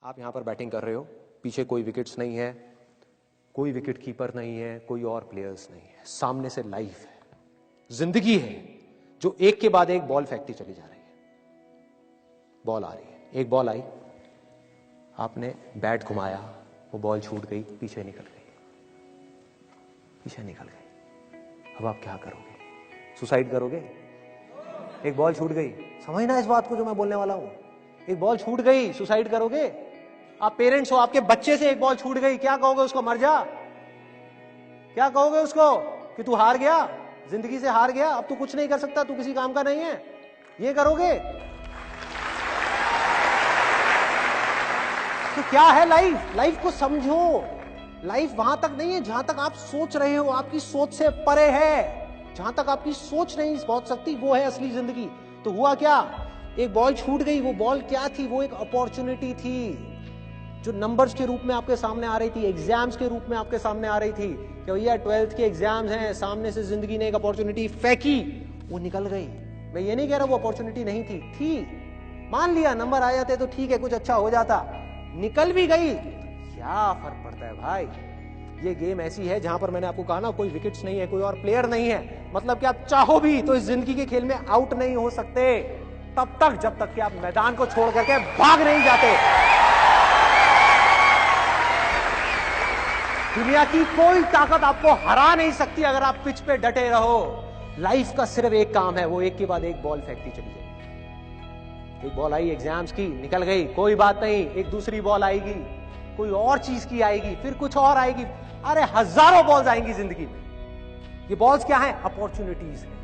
आप यहां पर बैटिंग कर रहे हो, पीछे कोई विकेट्स नहीं है, कोई विकेट कीपर नहीं है, कोई और प्लेयर्स नहीं है, सामने से लाइव है, जिंदगी है जो एक के बाद एक बॉल फेंकती चली जा रही है। बॉल आ रही है, एक बॉल आई, आपने बैट घुमाया, वो बॉल छूट गई, पीछे निकल गई, पीछे निकल गई। अब आप क्या करोगे? सुसाइड करोगे? एक बॉल छूट गई, समझना इस बात को जो मैं बोलने वाला हूं। एक बॉल छूट गई, सुसाइड करोगे? आप पेरेंट्स हो, आपके बच्चे से एक बॉल छूट गई, क्या कहोगे उसको? मर जा? क्या कहोगे उसको कि तू हार गया, जिंदगी से हार गया, अब तू कुछ नहीं कर सकता, तू किसी काम का नहीं है? ये करोगे? तो क्या है लाइफ? लाइफ को समझो। लाइफ वहां तक नहीं है जहां तक आप सोच रहे हो, आपकी सोच से परे है। जहां तक आपकी सोच नहीं पहुंच सकती वो है असली जिंदगी। तो हुआ क्या? एक बॉल छूट गई। वो बॉल क्या थी? वो एक अपॉर्चुनिटी थी जो नंबर्स के रूप में आपके सामने आ रही थी, एग्जाम्स के रूप में आपके सामने आ रही थी कि भैया 12th के एग्जाम्स हैं, सामने से जिंदगी ने एक अपॉर्चुनिटी फेंकी, वो निकल गई। मैं ये नहीं कह रहा वो अपॉर्चुनिटी नहीं थी, मान लिया नंबर आ जाते तो ठीक है, कुछ अच्छा हो जाता, निकल भी गई, क्या फर्क पड़ता है भाई? ये गेम ऐसी है जहां पर मैंने आपको कहा ना, कोई विकेट्स नहीं है, कोई और प्लेयर नहीं है, मतलब कि आप चाहो भी तो इस जिंदगी के खेल में आउट नहीं हो सकते तब तक जब तक कि आप मैदान को छोड़ करके भाग नहीं जाते। दुनिया की कोई ताकत आपको हरा नहीं सकती अगर आप पिच पे डटे रहो। लाइफ का सिर्फ एक काम है, वो एक के बाद एक बॉल फेंकती चली जाएगी। एक बॉल आई एग्जाम्स की, निकल गई, कोई बात नहीं, एक दूसरी बॉल आएगी, कोई और चीज की आएगी, फिर कुछ और आएगी। अरे हजारों बॉल्स आएंगी जिंदगी में। ये बॉल्स क्या है? अपॉर्चुनिटीज है।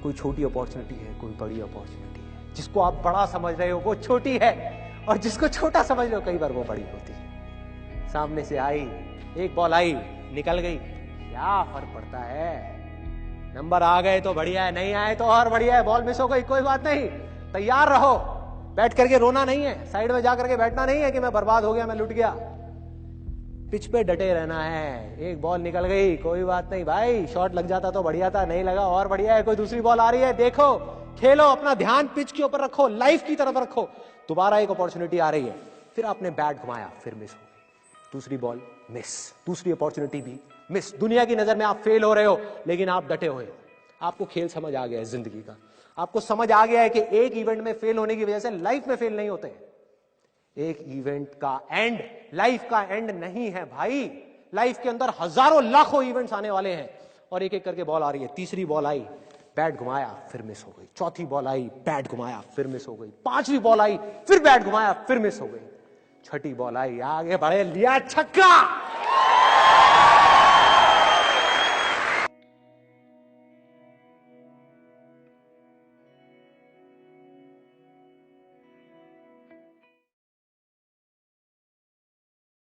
कोई छोटी अपॉर्चुनिटी है, कोई बड़ी अपॉर्चुनिटी है। जिसको आप बड़ा समझ रहे हो वो छोटी है, और जिसको छोटा समझ रहे हो कई बार वो बड़ी होती है। सामने से आई, एक बॉल आई, निकल गई, क्या फर्क पड़ता है? नंबर आ गए तो बढ़िया है, नहीं आए तो और बढ़िया है, बॉल मिस हो गई, कोई बात नहीं, तैयार रहो। बैठ करके रोना नहीं है, साइड में जाकर के बैठना नहीं है कि मैं बर्बाद हो गया, मैं लुट गया। पिच पे डटे रहना है। एक बॉल निकल गई, कोई बात नहीं भाई, शॉट लग जाता तो बढ़िया था, नहीं लगा और बढ़िया है, कोई दूसरी बॉल आ रही है, देखो, खेलो, अपना ध्यान पिच के ऊपर रखो, लाइफ की तरफ रखो। दोबारा एक अपॉर्चुनिटी आ रही है, फिर आपने बैट घुमाया, फिर मिस हो गई, दूसरी बॉल मिस, दूसरी अपॉर्चुनिटी भी मिस। दुनिया की नजर में आप फेल हो रहे हो, लेकिन आप डटे हुए हो। आपको खेल समझ आ गया है जिंदगी का, आपको समझ आ गया है कि एक इवेंट में फेल होने की वजह से लाइफ में फेल नहीं होते। एक इवेंट का एंड लाइफ का एंड नहीं है भाई। लाइफ के अंदर हजारों लाखों इवेंट्स आने वाले हैं, और एक एक करके बॉल आ रही है। तीसरी बॉल आई, बैट घुमाया, फिर मिस हो गई। चौथी बॉल आई, बैट घुमाया, फिर मिस हो गई। पांचवी बॉल आई, फिर बैट घुमाया, फिर मिस हो गई। छठी बॉल आई, आगे बढ़े, लिया छक्का।